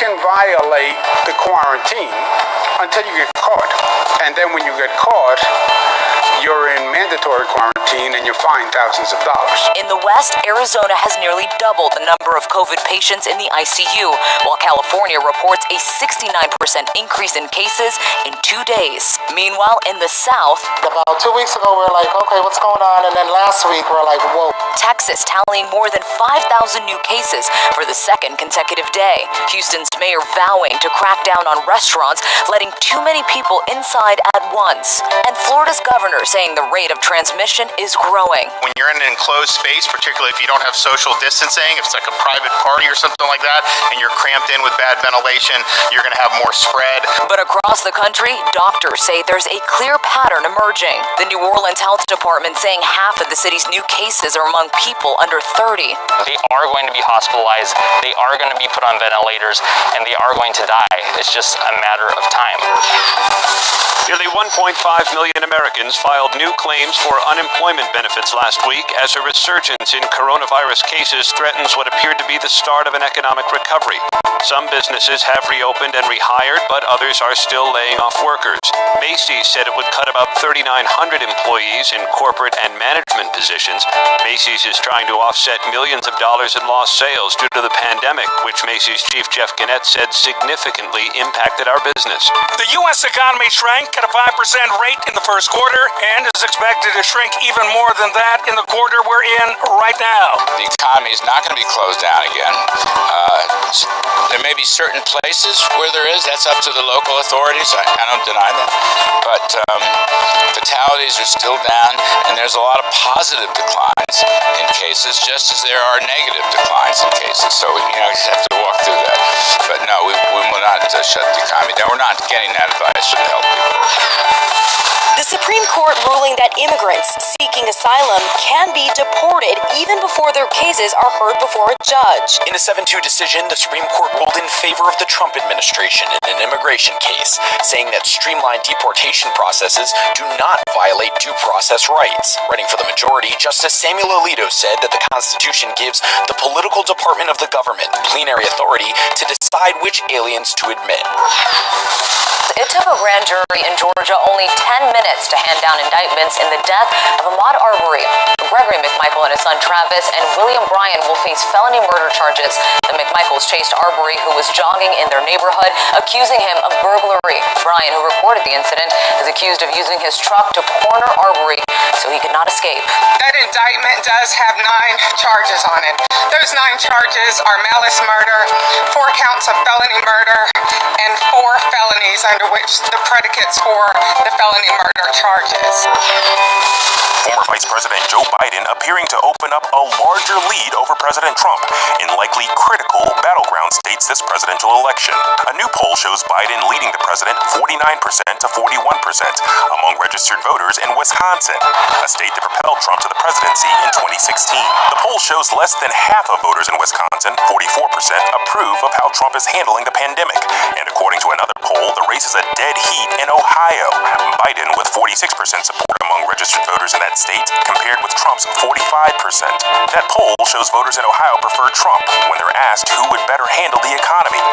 can violate the quarantine until you get caught. And then when you get caught, you're in mandatory quarantine and you're fined thousands of dollars. In the West, Arizona has nearly doubled the number of COVID patients in the ICU, while California reports a 69% increase in cases in 2 days. Meanwhile, in the South, about 2 weeks ago, we were like, okay, what's going on? And then last week, we're like, whoa. Texas tallying more than 5,000 new cases for the second consecutive day. Houston's mayor vowing to crack down on restaurants, letting too many people inside at once. And Florida's governor saying the rate of transmission is growing. When you're in an enclosed space, particularly if you don't have social distancing, if it's like a private party or something like that, and you're cramped in with bad ventilation, you're going to have more spread. But across the country, doctors say there's a clear pattern emerging. The New Orleans Health Department saying half of the city's new cases are among people under 30. They are going to be hospitalized, they are going to be put on ventilators, and they are going to die. It's just a matter of time. Nearly 1.5 million Americans filed new claims for unemployment benefits last week as a resurgence in coronavirus cases threatens what appeared to be the start of an economic recovery. Some businesses have reopened and rehired, but others are still laying off workers. Macy's said it would cut about 3,900 employees in corporate and management positions. Macy's is trying to offset millions of dollars in lost sales due to the pandemic, which Macy's chief Jeff Gennett said significantly impacted our business. The U.S. economy shrank at a 5% rate in the first quarter and is expected to shrink even more than that in the quarter we're in right now. The economy is not going to be closed down again. There may be certain places where there is. That's up to the local authorities. I don't deny that. But fatalities are still down, and there's a lot of positive declines in cases, just as there are negative declines in cases. So, you just have to walk through that. But no, we will not shut the economy down. We're not getting that advice from the health people. The Supreme Court ruling that immigrants seeking asylum can be deported even before their cases are heard before a judge. In a 7-2 decision, the Supreme Court ruled in favor of the Trump administration in an immigration case, saying that streamlined deportation processes do not violate due process rights. Writing for the majority, Justice Samuel Alito said that the Constitution gives the political department of the government plenary authority to decide which aliens to admit. It took a grand jury in Georgia only 10 minutes to hand down indictments in the death of Ahmaud Arbery. Gregory McMichael and his son Travis and William Bryan will face felony murder charges. The McMichaels chased Arbery, who was jogging in their neighborhood, accusing him of burglary. Bryan, who reported the incident, is accused of using his truck to corner Arbery so he could not escape. That indictment does have 9 charges on it. Those 9 charges are malice murder, 4 counts of felony murder, and 4 felonies under which the predicates for the felony murder charges. Former Vice President Joe Biden appearing to open up a larger lead over President Trump in likely critical battleground states this presidential election. A new poll shows Biden leading the president 49% to 41% among registered voters in Wisconsin, a state that propelled Trump to the presidency in 2016. The poll shows less than half of voters in Wisconsin, 44%, approve of how Trump is handling the pandemic. And according to another poll, the race is a dead heat in Ohio. Biden with 46% support among registered voters in that state, compared with Trump's 45%. That poll shows voters in Ohio prefer Trump when they're asked who would better handle the economy.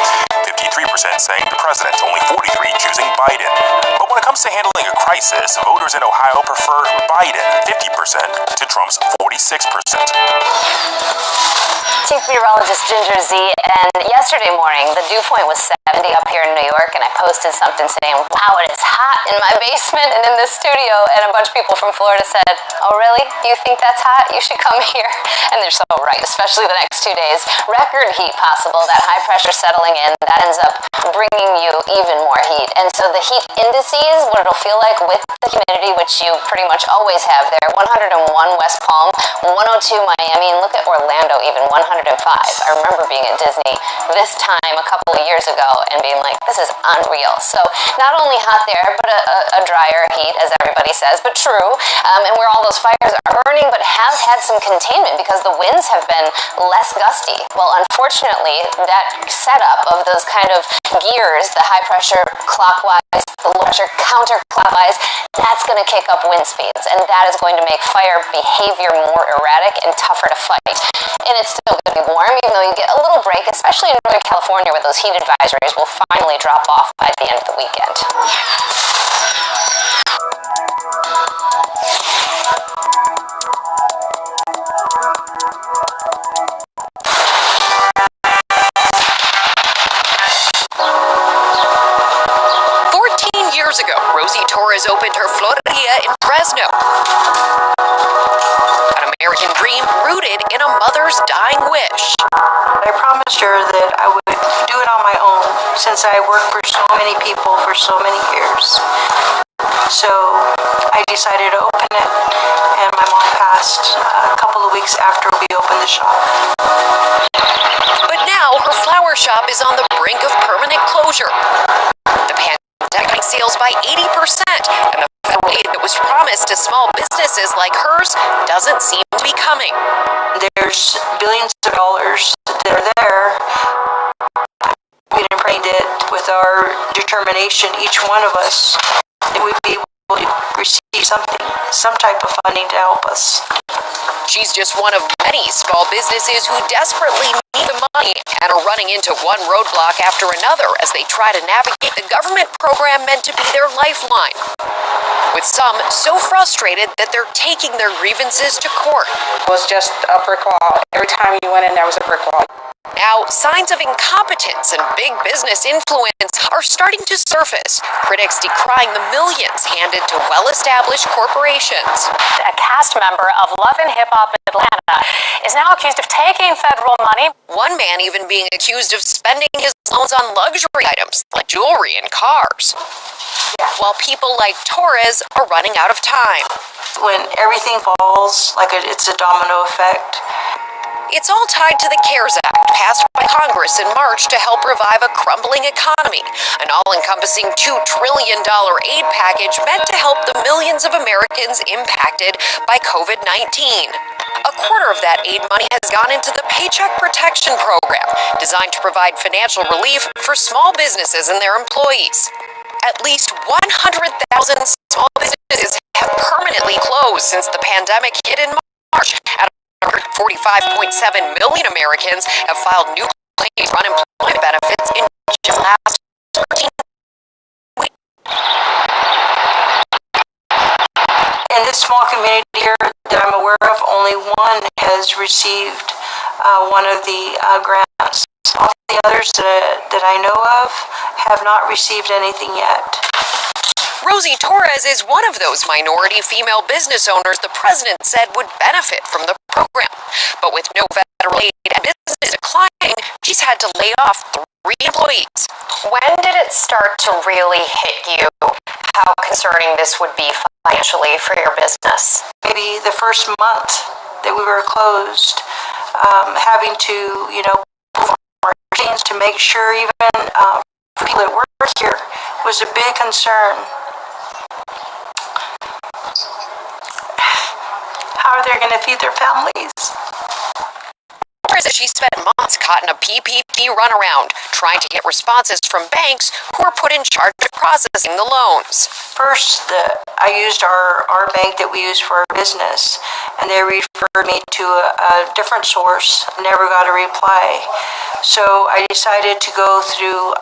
53% saying the president, only 43% choosing Biden. But when it comes to handling a crisis, voters in Ohio prefer Biden, 50% to Trump's 46%. Chief meteorologist Ginger Z, and yesterday morning the dew point was 70 up here in New York, and I posted something saying, wow, it is hot in my basement and in this studio, and a bunch of people from Florida said, oh really? You think that's hot? You should come here. And they're so right, especially the next 2 days. Record heat possible, that high pressure settling in, that ends up bringing you even more heat. And so the heat indices, what it'll feel like with the humidity, which you pretty much always have there, 101 West Palm, 102 Miami, and look at Orlando even, 105. I remember being at Disney this time a couple of years ago and being like, this is unreal. So not only hot there, but a drier heat, as everybody says, but true, and where all those fires are burning, but have had some containment because the winds have been less gusty. Well, unfortunately, that setup of those kind of gears, the high pressure clockwise, the low pressure counterclockwise, that's going to kick up wind speeds, and that is going to make fire behavior more erratic and tougher to fight. And it's still going to be warm, even though you get a little break, especially in Northern California, where those heat advisories will finally drop off by the end of the weekend. 14 years ago, Rosie Torres opened her Floreria in Fresno. An American dream rooted in a mother's dying wish. I promised her that I would do it on my own, since I worked for so many people for so many years. So I decided to open it, and my mom passed a couple of weeks after we opened the shop. But now her flower shop is on the brink of permanent closure. The pandemic sales by 80%, and the federal aid that was promised to small businesses like hers doesn't seem to be coming. There's billions of dollars that are there. We prayed it with our determination, each one of us, that we'd be able to receive something, some type of funding to help us. She's just one of many small businesses who desperately need the money and are running into one roadblock after another as they try to navigate the government program meant to be their lifeline. With some so frustrated that they're taking their grievances to court. It was just a brick wall. Every time you went in, there was a brick wall. Now, signs of incompetence and big business influence are starting to surface, critics decrying the millions handed to well-established corporations. A cast member of Love and Hip Hop Atlanta is now accused of taking federal money. One man even being accused of spending his loans on luxury items like jewelry and cars. While people like Torres are running out of time. When everything falls, like it's a domino effect. It's all tied to the CARES Act, passed by Congress in March to help revive a crumbling economy, an all-encompassing $2 trillion aid package meant to help the millions of Americans impacted by COVID-19. A quarter of that aid money has gone into the Paycheck Protection Program, designed to provide financial relief for small businesses and their employees. At least 100,000 small businesses have permanently closed since the pandemic hit in March. 45.7 million Americans have filed new claims for unemployment benefits in just the last 13 weeks. In this small community here that I'm aware of, only one has received one of the grants. All the others that I know of have not received anything yet. Rosie Torres is one of those minority female business owners the president said would benefit from the program. But with no federal aid and business declining, she's had to lay off 3 employees. When did it start to really hit you how concerning this would be financially for your business? Maybe the first month that we were closed, having to, perform our routines to make sure even people that work here was a big concern. How are they going to feed their families? She spent months caught in a PPP runaround, trying to get responses from banks who were put in charge of processing the loans. First, I used our bank that we use for our business, and they referred me to a different source. Never got a reply. So I decided to go through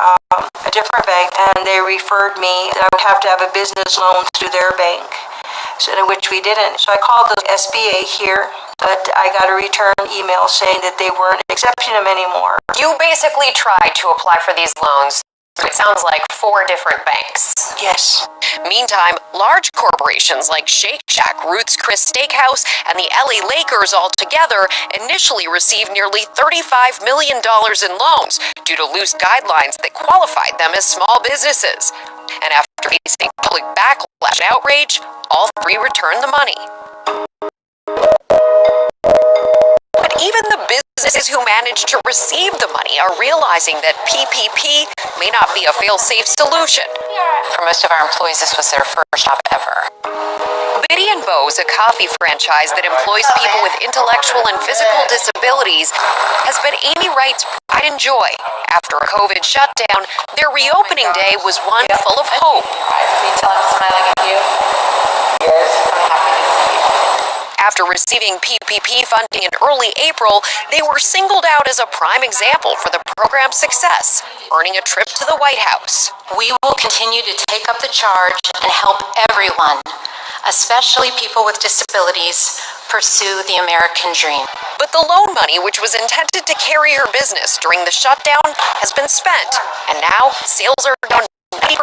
a different bank, and they referred me that I would have to have a business loan through their bank, which we didn't. So I called the SBA here, but I got a return email saying that they weren't accepting them anymore. You basically tried to apply for these loans. It sounds like 4 different banks. Yes. Meantime, large corporations like Shake Shack, Ruth's Chris Steakhouse, and the LA Lakers all together initially received nearly $35 million in loans due to loose guidelines that qualified them as small businesses. And after facing public backlash and outrage, all 3 returned the money. But even the businesses who managed to receive the money are realizing that PPP may not be a fail-safe solution. For most of our employees, this was their first job ever. Biddy & Beau's, a coffee franchise that employs people with intellectual and physical disabilities, has been Amy Wright's pride and joy. After a COVID shutdown, their reopening day was one full of hope. Can you tell him to smile like you? Yes. I'm happy to see you. After receiving PPP funding in early April, they were singled out as a prime example for the program's success, earning a trip to the White House. We will continue to take up the charge and help everyone, especially people with disabilities, pursue the American dream. But the loan money, which was intended to carry her business during the shutdown, has been spent, and now sales are down 90%.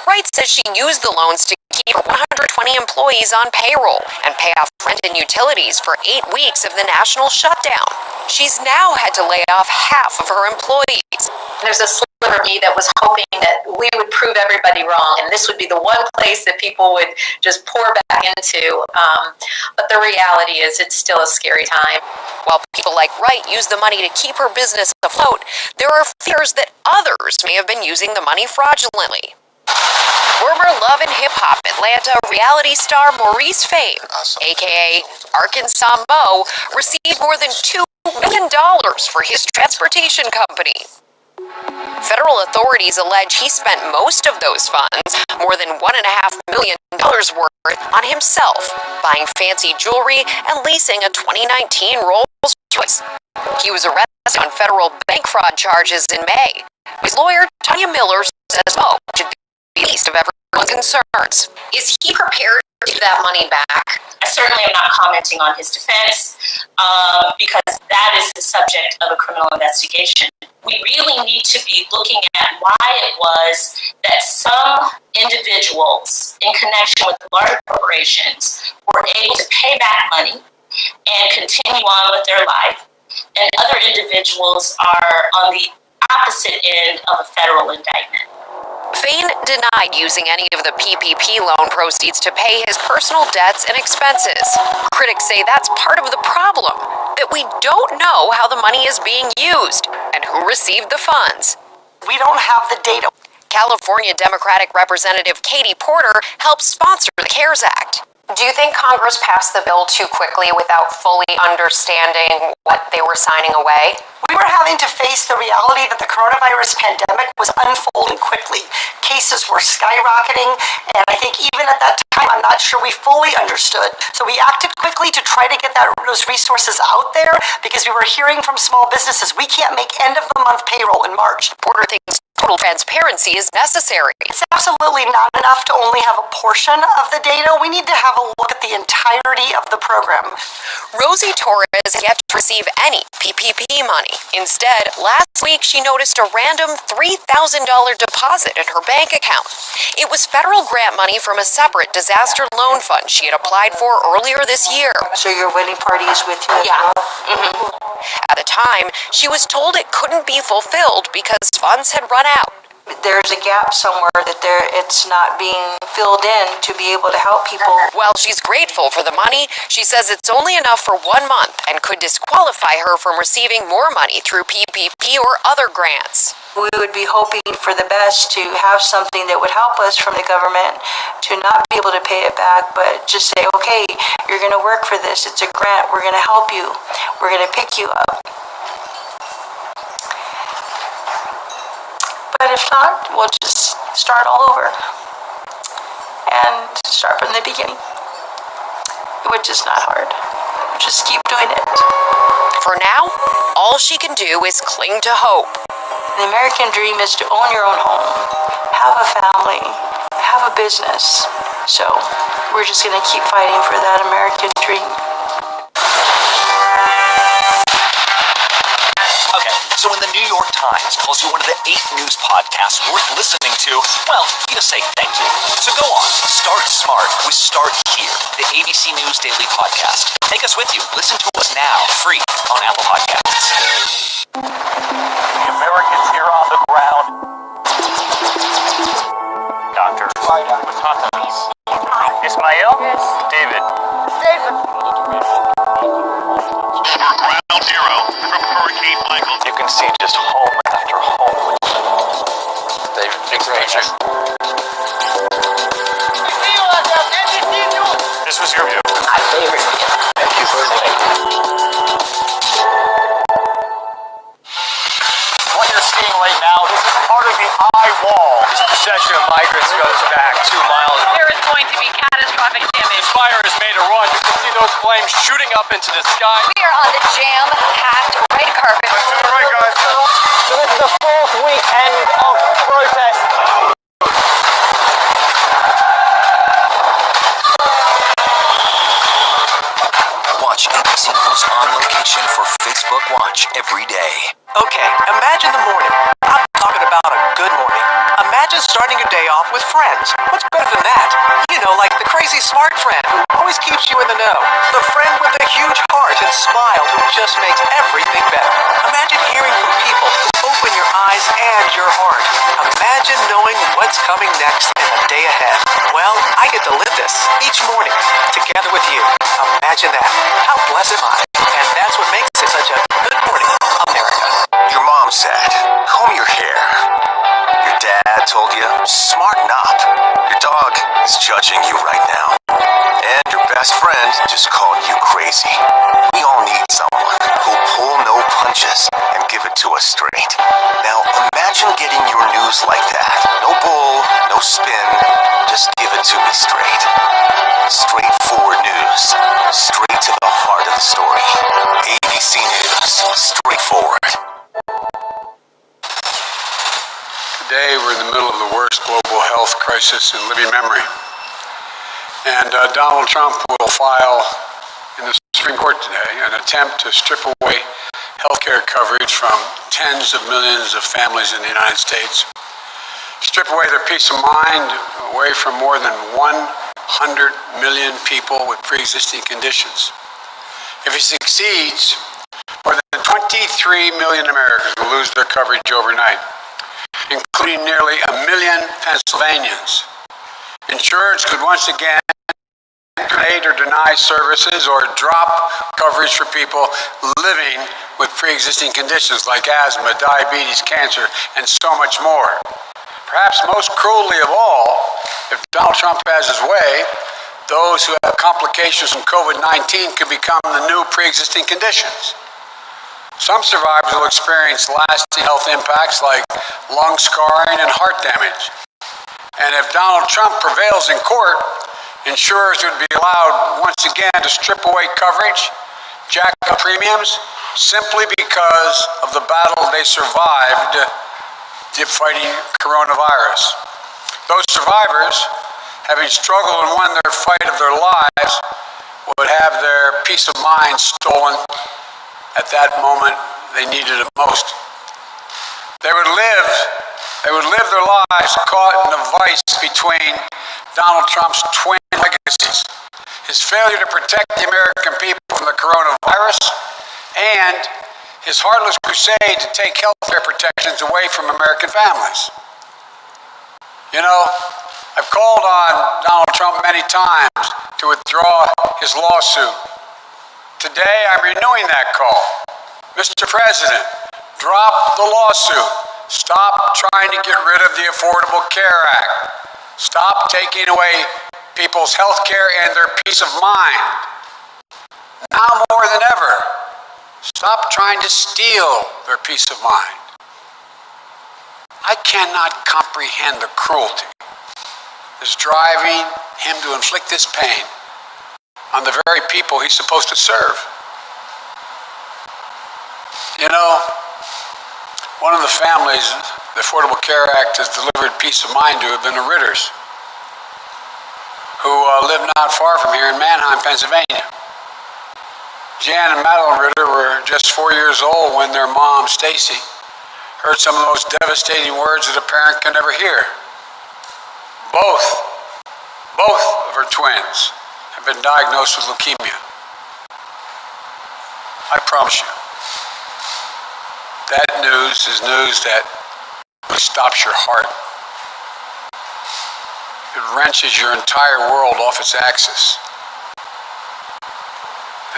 Wright says she used the loans to keep 120 employees on payroll and pay off rent and utilities for 8 weeks of the national shutdown. She's now had to lay off half of her employees. There's a sliver of me that was hoping that we would prove everybody wrong, and this would be the one place that people would just pour back into. But the reality is it's still a scary time. While people like Wright use the money to keep her business afloat, there are fears that others may have been using the money fraudulently. Former Love and Hip Hop Atlanta reality star Maurice Fame, aka Arkansas Mo, received more than $2 million for his transportation company. Federal authorities allege he spent most of those funds, more than $1.5 million worth, on himself, buying fancy jewelry and leasing a 2019 Rolls-Royce. He was arrested on federal bank fraud charges in May. His lawyer, Tanya Miller, says Mo should be least of everyone's concerns. Is he prepared to give that money back? I certainly am not commenting on his defense because that is the subject of a criminal investigation. We really need to be looking at why it was that some individuals in connection with large corporations were able to pay back money and continue on with their life, and other individuals are on the opposite end of a federal indictment. Fain denied using any of the PPP loan proceeds to pay his personal debts and expenses. Critics say that's part of the problem, that we don't know how the money is being used and who received the funds. We don't have the data. California Democratic Representative Katie Porter helped sponsor the CARES Act. Do you think Congress passed the bill too quickly without fully understanding what they were signing away? We were having to face the reality that the coronavirus pandemic was unfolding quickly. Cases were skyrocketing, and I think even at that time, I'm not sure we fully understood. So we acted quickly to try to get those resources out there because we were hearing from small businesses, we can't make end-of-the-month payroll in March. Porter thinks total transparency is necessary. It's absolutely not enough to only have a portion of the data. We need to have a look at the entirety of the program. Rosie Torres has yet to receive any PPP money. Instead, last week she noticed a random $3,000 deposit in her bank account. It was federal grant money from a separate disaster loan fund she had applied for earlier this year. So your wedding party is with you as well? Mm-hmm. At the time, she was told it couldn't be fulfilled because funds had run out. There's a gap somewhere that it's not being filled in to be able to help people. While she's grateful for the money, she says it's only enough for 1 month and could disqualify her from receiving more money through PPP or other grants. We would be hoping for the best to have something that would help us from the government to not be able to pay it back, but just say, okay, you're going to work for this. It's a grant. We're going to help you. We're going to pick you up. But if not, we'll just start all over and start from the beginning, which is not hard. Just keep doing it. For now, all she can do is cling to hope. The American dream is to own your own home, have a family, have a business. So we're just going to keep fighting for that American dream. So when the New York Times calls you one of the 8 news podcasts worth listening to, well, you just say thank you. So go on, start smart with Start Here, the ABC News Daily Podcast. Take us with you. Listen to us now, free on Apple Podcasts. The Americans here on the ground. Dr. Matatas. Ismail? Yes. David. Ground Zero from Hurricane Michael. You can see just home after home. David, thanks very much. This was your view. My favorite. Thank you for What you're seeing right now, this is part of the eye wall. This procession of migrants goes back 2 miles. There is going to be catastrophic damage flames shooting up into the sky. We are on the jam-packed red carpet. To the right, guys. So this is the fourth weekend of protest. Watch ABC News on location for Facebook Watch every day. Okay, imagine the morning. I'm talking about a good morning. Imagine starting your day off with friends. What's better than that? You know, like the crazy smart friend who always keeps you in the know. The friend with a huge heart and smile who just makes everything better. Imagine hearing from people who open your eyes and your heart. Imagine knowing what's coming next in the day ahead. Well, I get to live this each morning together with you. Imagine that. How blessed am I? And that's what makes it such a good morning, America. Your mom said, comb your hair. Your dad told you, smarten up. Your dog is judging you right now. And your best friend just called you crazy. We all need someone who'll pull no punches and give it to us straight. Now imagine getting your news like that. No bull, no spin, just give it to me straight. Straightforward news, straight to the heart of the story. ABC News, straightforward. Today, we're in the middle of the worst global health crisis in living memory. And Donald Trump will file in the Supreme Court today an attempt to strip away health care coverage from tens of millions of families in the United States, strip away their peace of mind away from more than 100 million people with pre-existing conditions. If he succeeds, more than 23 million Americans will lose their coverage overnight, including nearly 1 million Pennsylvanians. Insurers could once again terminate or deny services or drop coverage for people living with pre-existing conditions like asthma, diabetes, cancer, and so much more. Perhaps most cruelly of all, if Donald Trump has his way, those who have complications from COVID-19 could become the new pre-existing conditions. Some survivors will experience lasting health impacts like lung scarring and heart damage. And if Donald Trump prevails in court, insurers would be allowed once again to strip away coverage, jack up premiums, simply because of the battle they survived fighting coronavirus. Those survivors, having struggled and won their fight of their lives, would have their peace of mind stolen at that moment they needed it most. They would live their lives caught in the vice between Donald Trump's twin legacies: his failure to protect the American people from the coronavirus and his heartless crusade to take health care protections away from American families. You know, I've called on Donald Trump many times to withdraw his lawsuit. Today, I'm renewing that call. Mr. President, drop the lawsuit. Stop trying to get rid of the Affordable Care Act. Stop taking away people's health care and their peace of mind. Now more than ever, stop trying to steal their peace of mind. I cannot comprehend the cruelty that's driving him to inflict this pain on the very people he's supposed to serve. You know, one of the families the Affordable Care Act has delivered peace of mind to have been the Ritters, who live not far from here in Manheim, Pennsylvania. Jan and Madeline Ritter were just 4 years old when their mom, Stacy, heard some of the most devastating words that a parent can ever hear. Both of her twins have been diagnosed with leukemia. I promise you, that news is news that stops your heart. It wrenches your entire world off its axis.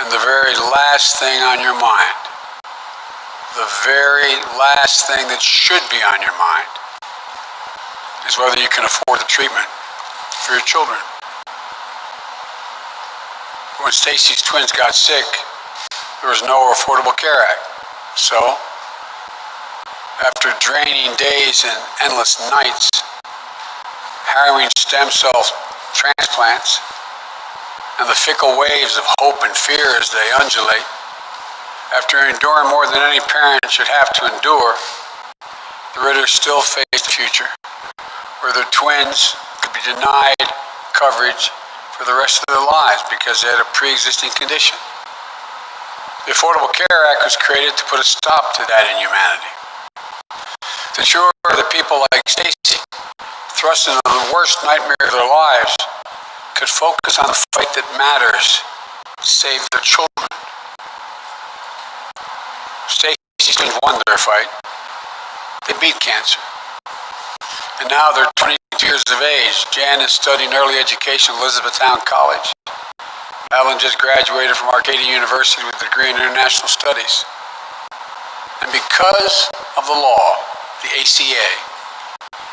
And the very last thing on your mind, the very last thing that should be on your mind, is whether you can afford the treatment for your children. When Stacy's twins got sick, there was no Affordable Care Act. So, after draining days and endless nights, harrowing stem cell transplants, and the fickle waves of hope and fear as they undulate. After enduring more than any parent should have to endure, the Ritters still face the future, where their twins could be denied coverage for the rest of their lives because they had a pre-existing condition. The Affordable Care Act was created to put a stop to that inhumanity. To ensure that people like Stacy, thrust into the worst nightmare of their lives, could focus on the fight that matters, save their children. Stacy's twins won their fight. They beat cancer. And now they're 22 years of age. Jan is studying early education at Elizabethtown College. Alan just graduated from Arcadia University with a degree in international studies. And because of the law, the ACA,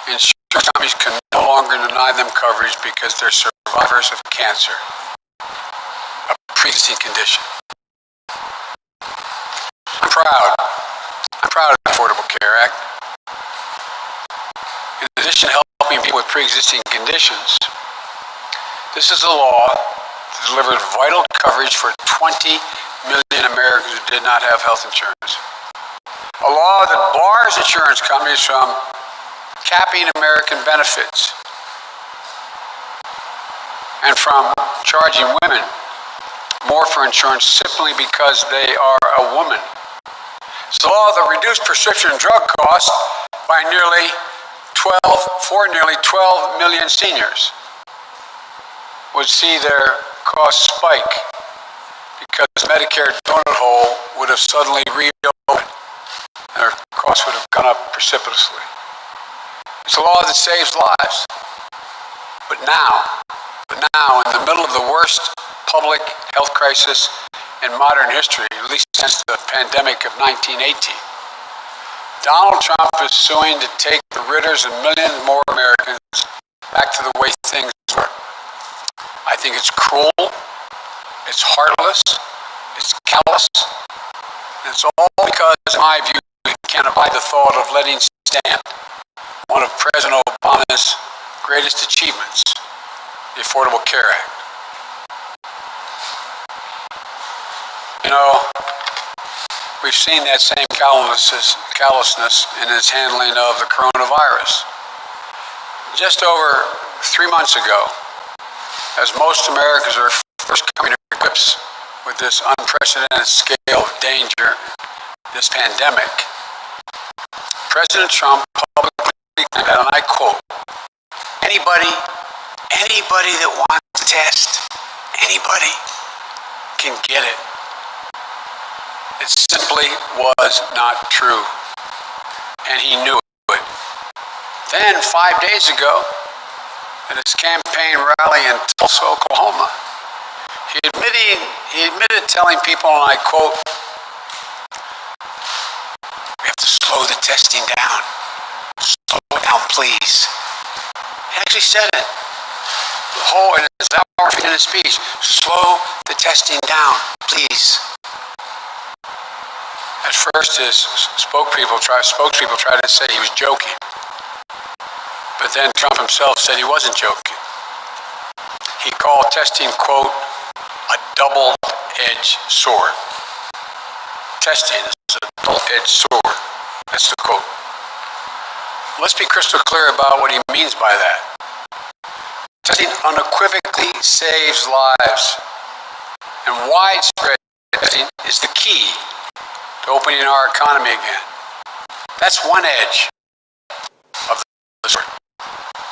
insurance companies can no longer deny them coverage because they're survivors of cancer, a pre-existing condition. I'm proud of the Affordable Care Act. In addition to helping people with pre-existing conditions, this is a law that delivered vital coverage for 20 million Americans who did not have health insurance. A law that bars insurance companies from capping American benefits and from charging women more for insurance simply because they are a woman. It's a law that reduced prescription drug costs by nearly 12 million seniors would see their costs spike because Medicare donut hole would have suddenly reopened. Their costs would have gone up precipitously. It's a law that saves lives. But now, in the middle of the worst public health crisis in modern history, at least since the pandemic of 1918, Donald Trump is suing to take the Ritters and millions more Americans back to the way things were. I think it's cruel, it's heartless, it's callous, and it's all because, in my view, we can't abide the thought of letting stand one of President Obama's greatest achievements, the Affordable Care Act. You know, we've seen that same callousness in his handling of the coronavirus. Just over 3 months ago, as most Americans are first coming to grips with this unprecedented scale of danger, this pandemic, President Trump publicly declared, and I quote, anybody that wants to test, anybody can get it. It simply was not true, and he knew it. Then, 5 days ago, at his campaign rally in Tulsa, Oklahoma, he admitted telling people, and I quote, we have to slow the testing down. Slow it down, please. He actually said it. The whole, in his hour in his speech, slow the testing down, please. At first, his spokespeople tried to say he was joking. But then Trump himself said he wasn't joking. He called testing, quote, a double-edged sword. Testing is a double-edged sword. That's the quote. Let's be crystal clear about what he means by that. Testing unequivocally saves lives, and widespread testing is the key to opening our economy again. That's one edge of the sword.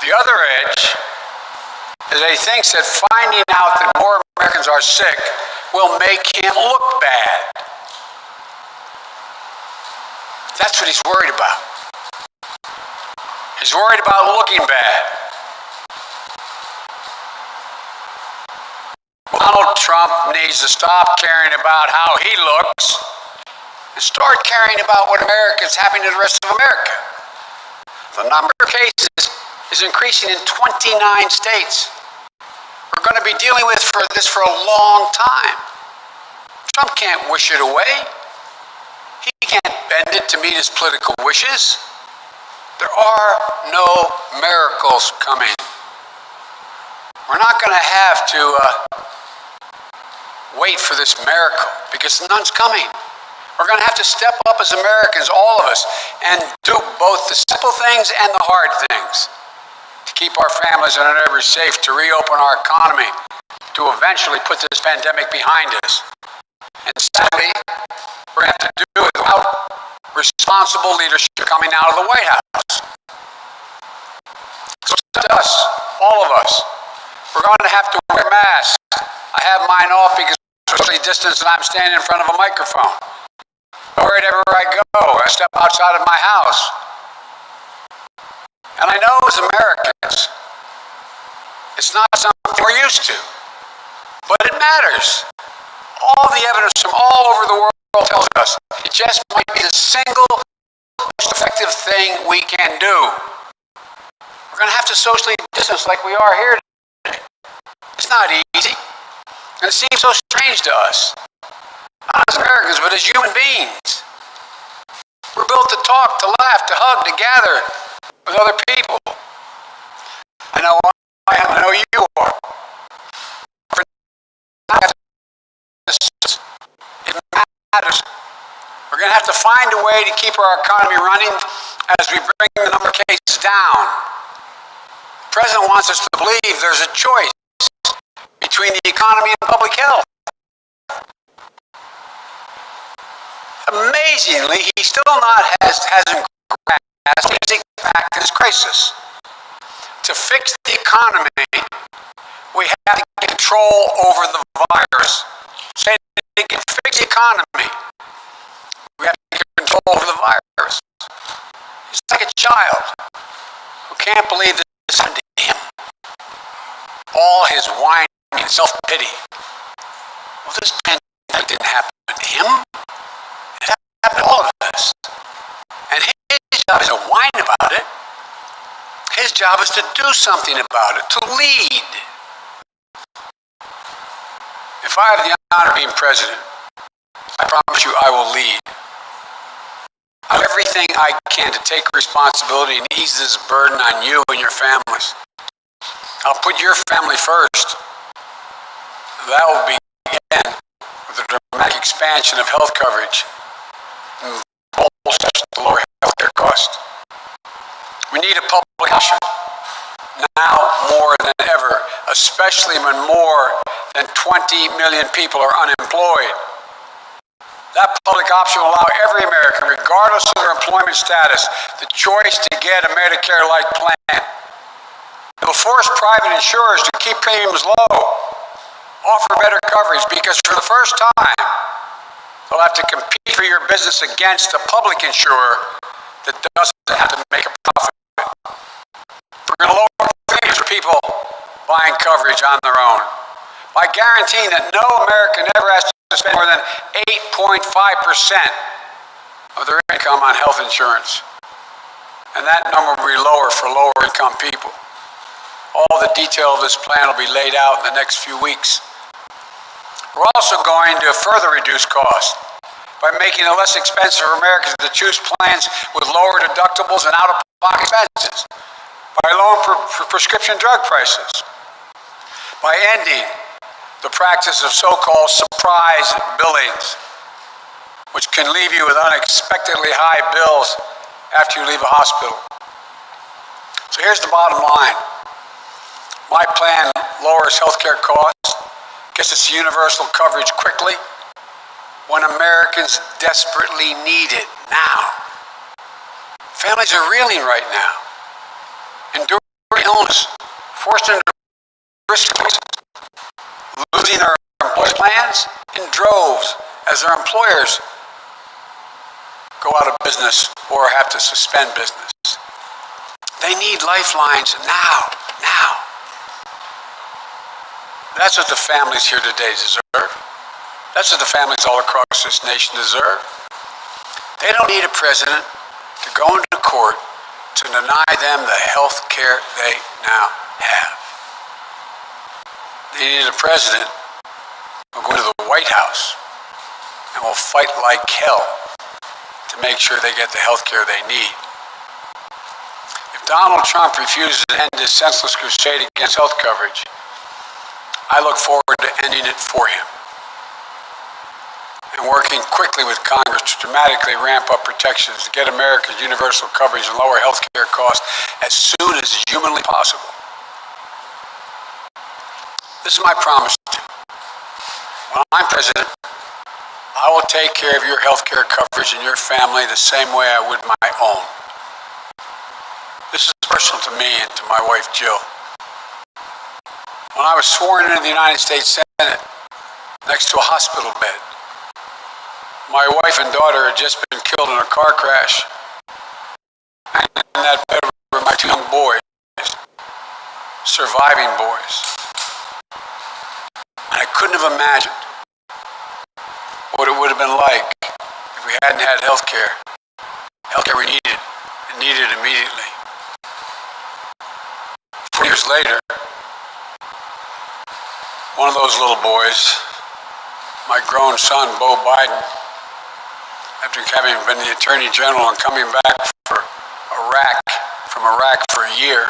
The other edge is that he thinks that finding out that more Americans are sick will make him look bad. That's what he's worried about. He's worried about looking bad. Donald Trump needs to stop caring about how he looks and start caring about what America is happening to the rest of America. The number of cases is increasing in 29 states. We're going to be dealing with this for a long time. Trump can't wish it away. He can't bend it to meet his political wishes. There are no miracles coming. We're not going to have to wait for this miracle, because none's coming. We're going to have to step up as Americans, all of us, and do both the simple things and the hard things to keep our families and our neighbors safe, to reopen our economy, to eventually put this pandemic behind us. And sadly, we're going to have to do it without responsible leadership coming out of the White House. So it's up to us, all of us. We're going to have to wear masks. I have mine off because I'm socially distanced and I'm standing in front of a microphone. Wherever I go, I step outside of my house. And I know as Americans, it's not something we're used to, but it matters. All the evidence from all over the world tells us it just might be the single most effective thing we can do. We're going to have to socially distance like we are here today. It's not easy, and it seems so strange to us. Not as Americans, but as human beings. We're built to talk, to laugh, to hug, to gather with other people. I know I am, I know you are. It matters. We're going to have to find a way to keep our economy running as we bring the number of cases down. The President wants us to believe there's a choice between the economy and public health. Amazingly, he still hasn't grasped the basic fact of this crisis. To fix the economy, we have to get control over the virus. So to fix the economy, we have to get control over the virus. He's like a child who can't believe that this happened to him. All his whining and self-pity. Well, this pandemic didn't happen to him. It happened to all of us. And his job isn't to whine about it. His job is to do something about it, to lead. If I have the honor of being president, I promise you I will lead. I'll do everything I can to take responsibility and ease this burden on you and your families. I'll put your family first. That will begin with the dramatic expansion of health coverage and bold steps to lower health care costs. We need a public option now more than ever, especially when more than 20 million people are unemployed. That public option will allow every American, regardless of their employment status, the choice to get a Medicare-like plan. It will force private insurers to keep premiums low, offer better coverage, because for the first time, they'll have to compete for your business against a public insurer that doesn't have to make a profit. We're going to lower premiums for people buying coverage on their own by guaranteeing that no American ever has to spend more than 8.5% of their income on health insurance. And that number will be lower for lower income people. All the detail of this plan will be laid out in the next few weeks. We're also going to further reduce costs by making it less expensive for Americans to choose plans with lower deductibles and out-of-pocket expenses, by lowering prescription drug prices, by ending the practice of so-called surprise billings, which can leave you with unexpectedly high bills after you leave a hospital. So here's the bottom line. My plan lowers healthcare costs, gets us universal coverage quickly, when Americans desperately need it now. Families are reeling right now, enduring illness, forced into risk choices, losing their employment plans in droves as their employers go out of business or have to suspend business. They need lifelines now. That's what the families here today deserve. That's what the families all across this nation deserve. They don't need a president to go into court to deny them the health care they now have. They need a president who will go to the White House and will fight like hell to make sure they get the health care they need. If Donald Trump refuses to end his senseless crusade against health coverage, I look forward to ending it for him. and working quickly with Congress to dramatically ramp up protections to get America's universal coverage and lower health care costs as soon as is humanly possible. This is my promise to you. When I'm president, I will take care of your health care coverage and your family the same way I would my own. This is personal to me and to my wife, Jill. When I was sworn into the United States Senate next to a hospital bed, my wife and daughter had just been killed in a car crash. And in that bed were my two young boys, surviving boys. And I couldn't have imagined what it would have been like if we hadn't had health care we needed, and needed immediately. 4 years later, one of those little boys, my grown son, Beau Biden, after having been the Attorney General and coming back from Iraq for a year,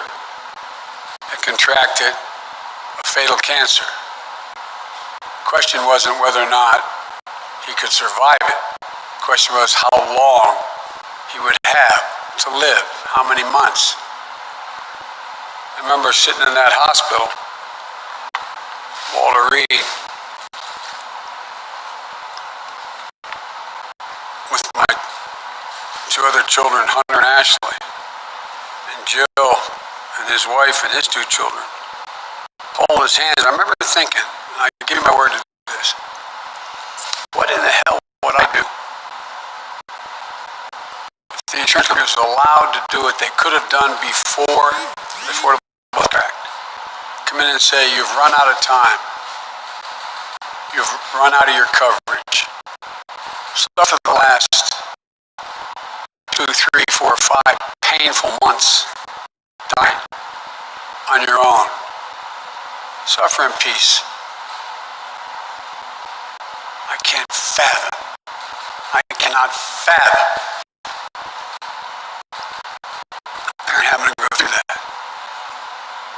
had contracted a fatal cancer. The question wasn't whether or not he could survive it. The question was how long he would have to live, how many months. I remember sitting in that hospital, Walter Reed, with my two other children, Hunter and Ashley, and Jill and his wife and his two children, holding his hands. I remember thinking, I give you my word to do this, what in the hell would I do? If the insurance company was allowed to do what they could have done before the Affordable Care Act. Come in and say, you've run out of time. You've run out of your coverage. Suffer the last 2, 3, 4, 5 painful months dying on your own. Suffer in peace. I cannot fathom